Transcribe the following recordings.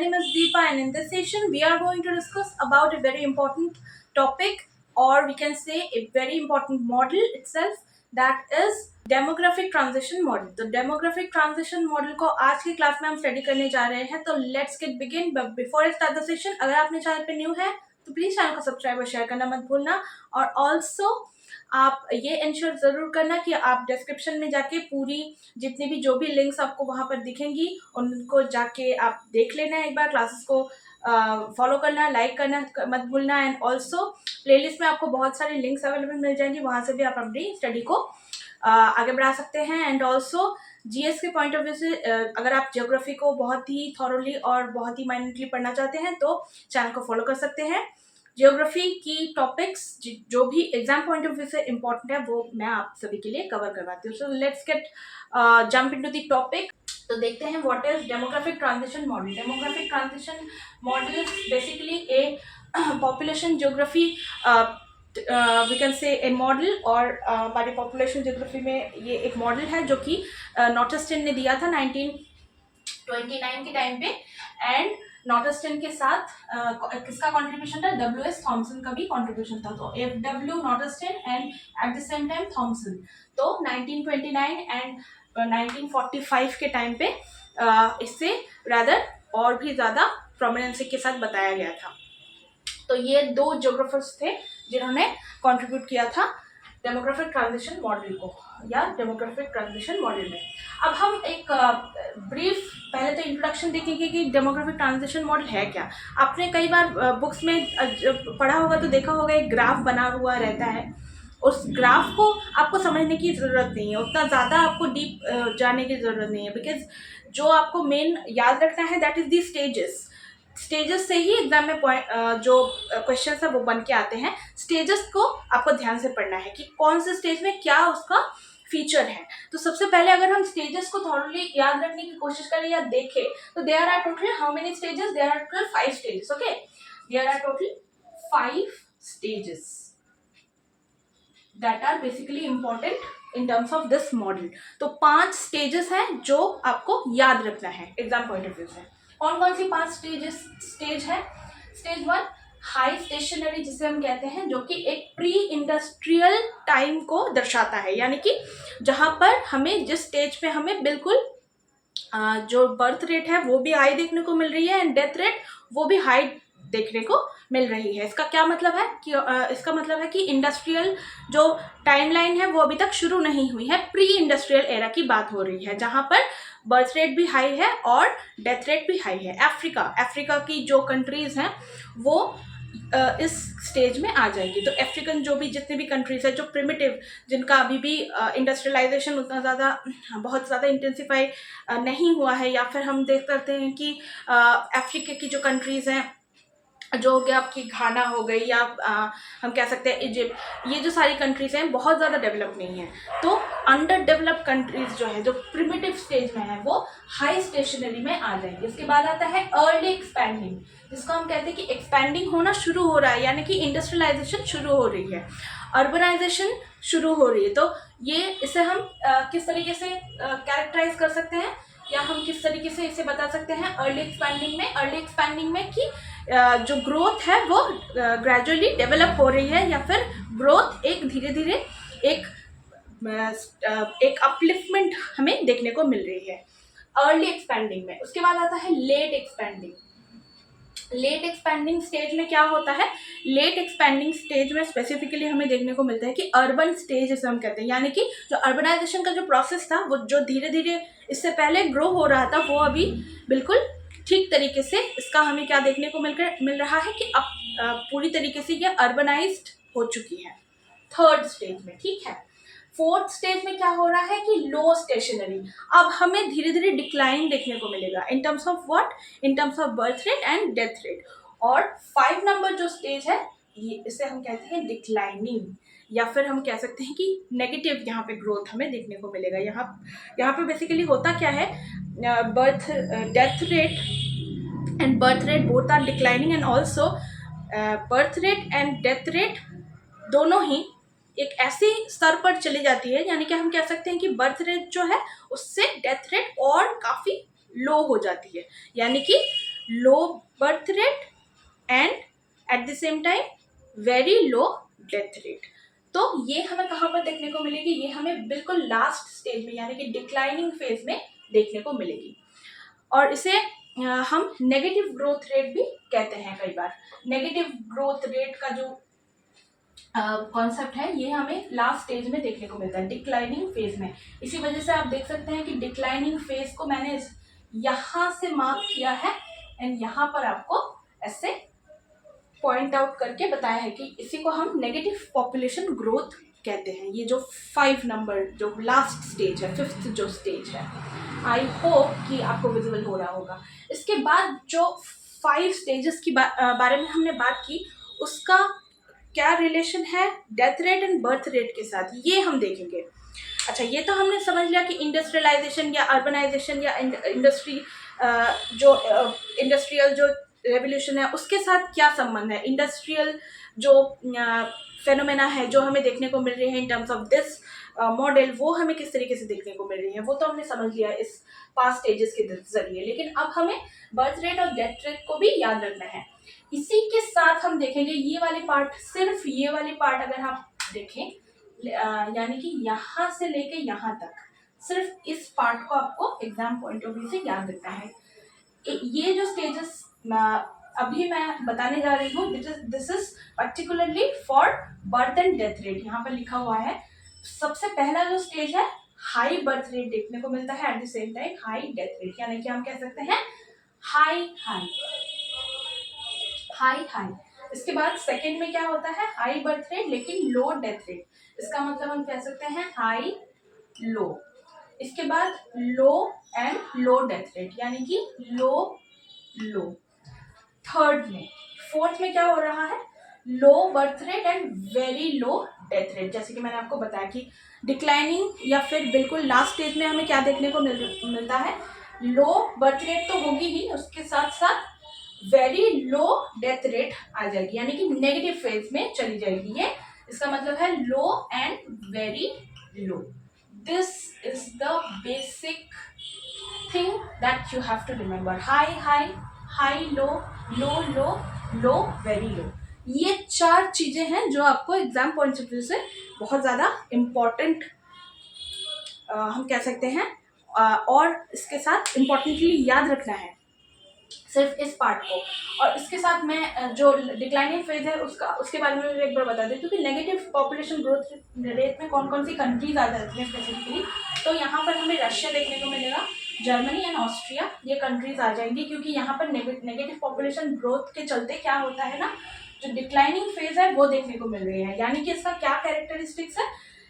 name is Deepa, and in this session we are going to discuss about a very important topic, or we can say a very important model itself, that is demographic transition model. तो demographic transition model को आज की class में हम study करने जा रहे हैं. तो let's get begin. But before I start the session, अगर आपने चैनल पे न्यू है तो प्लीज चैनल को सब्सक्राइब और शेयर करना मत भूलना. और ऑल्सो आप ये इंश्योर जरूर करना कि आप डिस्क्रिप्शन में जाके पूरी जितनी भी जो भी लिंक्स आपको वहां पर दिखेंगी उनको जाके आप देख लेना है एक बार. क्लासेस को फॉलो करना, लाइक करना मत भूलना. एंड ऑल्सो प्लेलिस्ट में आपको बहुत सारी लिंक्स अवेलेबल मिल जाएंगी, वहां से भी आप अपनी स्टडी को आगे बढ़ा सकते हैं. एंड ऑल्सो जीएस के पॉइंट ऑफ व्यू से अगर आप ज्योग्राफी को बहुत ही थॉरोली और बहुत ही माइन्यूटली पढ़ना चाहते हैं तो चैनल को फॉलो कर सकते हैं. ज्योग्राफी की टॉपिक्स जो भी एग्जाम पॉइंट ऑफ व्यू से इम्पोर्टेंट है वो मैं आप सभी के लिए कवर करवाती हूँ. So let's get jump into the topic. तो देखते हैं what is demographic transition model. Demographic transition model is basically a population geography, we can say a model. और हमारी पॉपुलेशन ज्योग्राफी में ये एक मॉडल है जो कि नॉर्थस्टन ने दिया था 1929 के टाइम पे. एंड नॉर्थस्टन के साथ किसका कंट्रीब्यूशन था? डब्ल्यू.एस. थॉमसन का भी कंट्रीब्यूशन था. तो F W. Northston and at the same time Thomson. तो 1929 एंड 1945 के टाइम पे इससे रादर और भी ज़्यादा प्रोमिनेंसी के साथ बताया गया था. तो ये दो ज्योग्राफर्स थे जिन्होंने कंट्रीब्यूट किया था डेमोग्राफिक ट्रांजिशन मॉडल को, या डेमोग्राफिक ट्रांजिशन मॉडल में. अब हम एक ब्रीफ पहले तो इंट्रोडक्शन देखेंगे कि डेमोग्राफिक ट्रांजिशन मॉडल है क्या. आपने कई बार बुक्स में पढ़ा होगा तो देखा होगा एक ग्राफ बना हुआ रहता है. उस ग्राफ को आपको समझने की ज़रूरत नहीं है, उतना ज़्यादा आपको डीप जाने की ज़रूरत नहीं है, बिकॉज जो आपको मेन याद रखना है दैट इज़ दी स्टेजेस से ही एग्जाम में जो क्वेश्चन है वो बन के आते हैं. स्टेजेस को आपको ध्यान से पढ़ना है कि कौन से स्टेज में क्या उसका फीचर है. तो सबसे पहले अगर हम स्टेजेस को थॉरली याद रखने की कोशिश करें या देखें तो there are total how many stages? There are total 5 stages. Okay, there are total 5 stages that are basically important in terms of this model. तो 5 स्टेजेस हैं जो आपको याद रखना है एग्जाम पॉइंट ऑफ व्यू से. कौन कौन सी 5 स्टेज है? स्टेज 1 हाई स्टेशनरी जिसे हम कहते हैं, जो कि एक प्री इंडस्ट्रियल टाइम को दर्शाता है. यानी कि जहां पर हमें जिस स्टेज पे हमें बिल्कुल जो बर्थ रेट है वो भी हाई देखने को मिल रही है एंड डेथ रेट वो भी हाई देखने को मिल रही है. इसका क्या मतलब है कि इसका मतलब है कि इंडस्ट्रियल जो टाइमलाइन है वो अभी तक शुरू नहीं हुई है. प्री इंडस्ट्रियल एरा की बात हो रही है जहां पर बर्थ रेट भी हाई है और डेथ रेट भी हाई है. अफ्रीका की जो कंट्रीज हैं वो इस स्टेज में आ जाएंगी. तो अफ्रीकन जो भी जितने भी कंट्रीज है जो प्रिमिटिव, जिनका अभी भी इंडस्ट्रियलाइजेशन उतना ज़्यादा बहुत ज़्यादा इंटेंसिफाई नहीं हुआ है, या फिर हम देख सकते हैं कि अफ्रीका की जो कंट्रीज हैं जो हो गया आपकी घाना हो गई, या हम कह सकते हैं इजिप्ट, ये जो सारी कंट्रीज हैं बहुत ज़्यादा डेवलप नहीं है. तो अंडर डेवलप्ड कंट्रीज जो है जो प्रिमिटिव स्टेज में है वो हाई स्टेशनरी में आ जाएंगे. उसके बाद आता है अर्ली एक्सपैंडिंग, जिसको हम कहते हैं कि एक्सपैंडिंग होना शुरू हो रहा है, यानी कि इंडस्ट्रियलाइजेशन शुरू हो रही है, अर्बनाइजेशन शुरू हो रही है. तो ये इसे हम किस तरीके से कैरेक्टराइज कर सकते हैं, या हम किस तरीके से इसे बता सकते हैं अर्ली एक्सपैंडिंग में कि जो ग्रोथ है वो ग्रेजुअली डेवलप हो रही है, या फिर ग्रोथ एक धीरे धीरे एक अपलिफ्टमेंट हमें देखने को मिल रही है अर्ली एक्सपैंडिंग में. उसके बाद आता है लेट एक्सपैंडिंग स्टेज में क्या होता है? लेट एक्सपैंडिंग स्टेज में स्पेसिफिकली हमें देखने को मिलता है कि अर्बन स्टेज जिसे हम कहते हैं, यानी कि जो अर्बनाइजेशन का जो प्रोसेस था वो जो धीरे धीरे इससे पहले ग्रो हो रहा था वो अभी बिल्कुल ठीक तरीके से इसका हमें क्या देखने को मिल रहा है कि अब पूरी तरीके से ये अर्बनाइज्ड हो चुकी है थर्ड स्टेज में. ठीक है. फोर्थ स्टेज में क्या हो रहा है कि लो स्टेशनरी. अब हमें धीरे धीरे डिक्लाइन देखने को मिलेगा इन terms of what? In terms of birth rate and death rate. और 5 नंबर जो स्टेज है ये इसे हम कहते हैं डिक्लाइनिंग, या फिर हम कह सकते हैं कि नेगेटिव यहाँ पे ग्रोथ हमें देखने को मिलेगा. यहाँ पे बेसिकली होता क्या है, death rate and birth rate both are declining, and also birth rate and death rate दोनों ही एक ऐसे स्तर पर चली जाती है, यानी कि हम कह सकते हैं कि बर्थ रेट जो है उससे डेथ रेट और काफ़ी लो हो जाती है. यानी कि low birth rate and at the same time very low death rate. तो ये हमें कहाँ पर देखने को मिलेगी? ये हमें बिल्कुल लास्ट स्टेज में यानी कि डिक्लाइनिंग फेज में देखने को मिलेगी। और इसे हम नेगेटिव ग्रोथ रेट भी कहते हैं कई बार। नेगेटिव ग्रोथ रेट का जो कॉन्सेप्ट है ये हमें लास्ट स्टेज में देखने को मिलता है, डिक्लाइनिंग फेज में। इसी वजह से आप देख सकते हैं कि डिक्लाइनिंग फेज को मैंने यहाँ से मार्क किया है एंड यहाँ पर आपको ऐसे पॉइंट आउट करके बताया है कि इसी को हम नेगेटिव पॉपुलेशन ग्रोथ कहते हैं। ये जो 5 नंबर जो लास्ट स्टेज है, 5th जो स्टेज है, आई होप कि आपको विजिबल हो रहा होगा। इसके बाद जो 5 स्टेजेस की बारे में हमने बात की, उसका क्या रिलेशन है death rate and birth rate के साथ, ये हम देखेंगे। अच्छा, ये तो हमने समझ लिया कि इंडस्ट्रियलाइजेशन या अर्बनाइजेशन या इंडस्ट्री जो इंडस्ट्रियल जो रेवोल्यूशन है उसके साथ क्या संबंध है। इंडस्ट्रियल जो फेनोमेना है जो हमें देखने को मिल रही है इन टर्म्स ऑफ दिस मॉडल, वो हमें किस तरीके से देखने को मिल रही है, वो तो हमने समझ लिया इस 5 स्टेजेस के जरिए। लेकिन अब हमें बर्थ रेट और डेथ रेट को भी याद रखना है। इसी के साथ हम देखेंगे ये वाले पार्ट, सिर्फ ये वाले पार्ट अगर आप देखें यानी कि यहाँ से लेके यहाँ तक, सिर्फ इस पार्ट को आपको एग्जाम पॉइंट ऑफ व्यू से याद रखना है। ये जो स्टेजेस अभी मैं बताने जा रही हूँ, this is particularly for birth and death rate. यहाँ पर लिखा हुआ है सबसे पहला जो स्टेज है हाई बर्थ रेट देखने को मिलता है, eight the same time high death rate, यानी कि हम कह सकते हैं हाई हाई हाई हाई। इसके बाद सेकंड में क्या होता है, हाई बर्थ रेट लेकिन लो डेथ रेट, इसका मतलब हम कह सकते हैं हाई लो। इसके बाद लो एंड लो डेथ रेट यानी कि लो लो। थर्ड में, फोर्थ में क्या हो रहा है, low birth rate and very low death rate. जैसे कि मैंने आपको बताया कि डिक्लाइनिंग या फिर बिल्कुल लास्ट स्टेज में हमें क्या देखने को मिलता है, लो बर्थ रेट तो होगी ही, उसके साथ साथ वेरी लो डेथ रेट आ जाएगी, यानी कि नेगेटिव फेज में चली जाएगी। ये इसका मतलब है low and very low. This is the basic thing that you have to remember. High high, high low, low low, low very low. ये 4 चीजें हैं जो आपको एग्जाम पॉइंट ऑफ व्यू से बहुत ज़्यादा इम्पॉर्टेंट हम कह सकते हैं, और इसके साथ इम्पॉर्टेंटली याद रखना है सिर्फ इस पार्ट को। और इसके साथ मैं जो डिक्लाइनिंग फेज है उसके बारे में भी एक बार बता देती हूँ कि नेगेटिव पॉपुलेशन ग्रोथ रेट में कौन कौन सी कंट्रीज आ जाती हैं स्पेसिफिकली। तो यहाँ पर हमें रशिया देखने को मिलेगा, जर्मनी एंड ऑस्ट्रिया, ये कंट्रीज आ जाएंगी, क्योंकि यहाँ पर नेगेटिव पॉपुलेशन ग्रोथ के चलते क्या होता है ना, जो डिक्लाइनिंग फेज है वो देखने को मिल रही है। यानी कि इसका क्या कैरेक्टरिस्टिक्स है,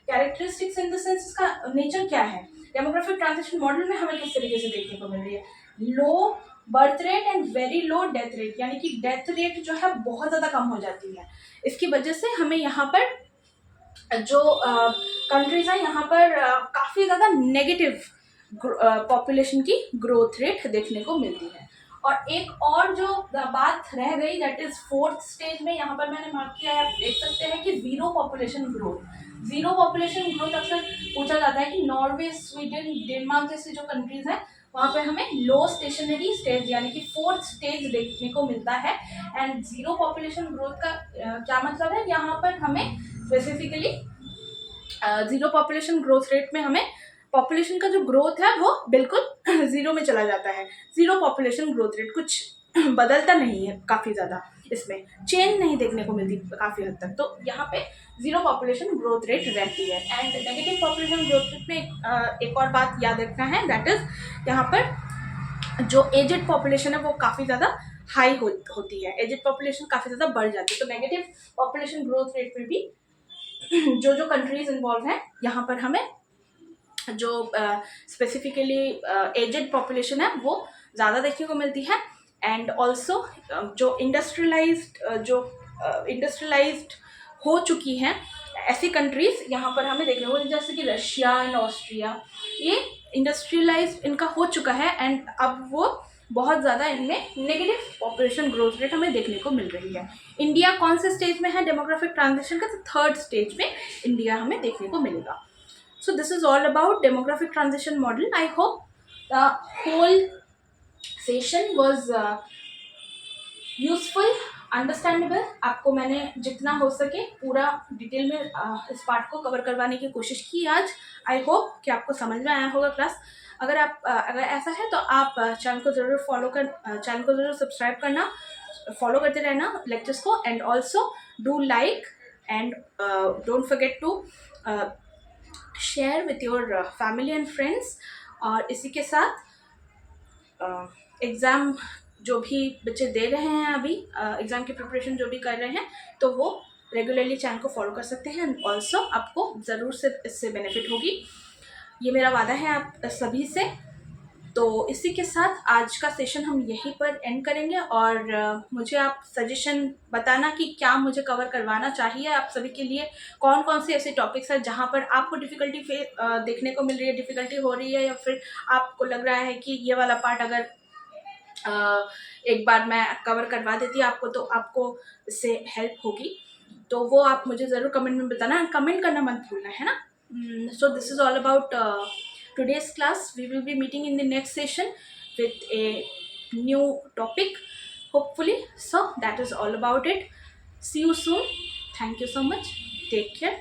कैरेक्टरिस्टिक्स इन द सेंस इसका नेचर क्या है, डेमोग्राफिक ट्रांजिशन मॉडल में हमें किस तरीके से देखने को मिल रही है, low birth rate and very low death rate, यानी कि डेथ रेट जो है बहुत ज़्यादा कम हो जाती है। इसकी वजह से हमें यहाँ पर जो कंट्रीज हैं यहाँ पर काफ़ी ज़्यादा नेगेटिव पॉपुलेशन की ग्रोथ रेट देखने को मिलती है। और एक और जो बात रह गई, दैट इज 4th स्टेज में, यहाँ पर मैंने मार्क किया है, आप देख सकते हैं कि zero population growth. Zero population growth अक्सर पूछा जाता है कि नॉर्वे, स्वीडन, डेनमार्क जैसी जो कंट्रीज हैं वहाँ पे हमें लो स्टेशनरी स्टेज यानी कि 4th स्टेज देखने को मिलता है। एंड जीरो पॉपुलेशन ग्रोथ का क्या मतलब है, यहाँ पर हमें specifically zero population growth rate में हमें पॉपुलेशन का जो ग्रोथ है वो बिल्कुल जीरो में चला जाता है। जीरो पॉपुलेशन ग्रोथ रेट, कुछ बदलता नहीं है, काफ़ी ज़्यादा इसमें चेंज नहीं देखने को मिलती काफ़ी हद तक। तो यहाँ पे जीरो पॉपुलेशन ग्रोथ रेट रहती है। And negative population growth rate में एक और बात याद रखना है, दैट इज यहाँ पर जो एजेड पॉपुलेशन है वो काफ़ी ज़्यादा हाई होती है, एजेड पॉपुलेशन काफ़ी ज़्यादा बढ़ जाती है। तो नेगेटिव पॉपुलेशन ग्रोथ रेट में भी जो कंट्रीज इन्वॉल्व हैं यहाँ पर हमें जो स्पेसिफिकली एजेड पॉपुलेशन है वो ज़्यादा देखने को मिलती है। एंड ऑल्सो जो इंडस्ट्रियलाइज्ड हो चुकी हैं ऐसी कंट्रीज यहाँ पर हमें देखने को, जैसे कि रशिया एंड ऑस्ट्रिया, ये इंडस्ट्रियलाइज्ड इनका हो चुका है एंड अब वो बहुत ज़्यादा इनमें नेगेटिव पॉपुलेशन ग्रोथ रेट हमें देखने को मिल रही है। इंडिया कौन से स्टेज में है डेमोग्राफिक ट्रांजिशन का, तो 3rd स्टेज में इंडिया हमें देखने को मिलेगा। So this is all about demographic transition model. I hope the whole session was useful, understandable. आपको मैंने जितना हो सके पूरा डिटेल में इस पार्ट को कवर करवाने की कोशिश की आज। आई होप कि आपको समझ में आया होगा क्लास। अगर ऐसा है तो आप चैनल को ज़रूर चैनल को ज़रूर सब्सक्राइब करना, फॉलो करते रहना लेक्चर्स को, and also do like and don't forget to share with your family and friends. और इसी के साथ एग्ज़ाम जो भी बच्चे दे रहे हैं अभी, एग्ज़ाम की प्रिपरेशन जो भी कर रहे हैं, तो वो रेगुलरली चैनल को फॉलो कर सकते हैं। एंड ऑल्सो आपको ज़रूर से इससे बेनिफिट होगी, ये मेरा वादा है आप सभी से। तो इसी के साथ आज का सेशन हम यहीं पर एंड करेंगे। और मुझे आप सजेशन बताना कि क्या मुझे कवर करवाना चाहिए आप सभी के लिए, कौन कौन से ऐसे टॉपिक्स हैं जहाँ पर आपको डिफ़िकल्टी देखने को मिल रही है, डिफ़िकल्टी हो रही है, या फिर आपको लग रहा है कि ये वाला पार्ट अगर एक बार मैं कवर करवा देती आपको तो आपको इससे हेल्प होगी। तो वो आप मुझे ज़रूर कमेंट में बताना, कमेंट करना मत भूलना, है ना। So this is all about today's class. We will be meeting in the next session with a new topic, hopefully. So that is all about it. See you soon. Thank you so much. Take care.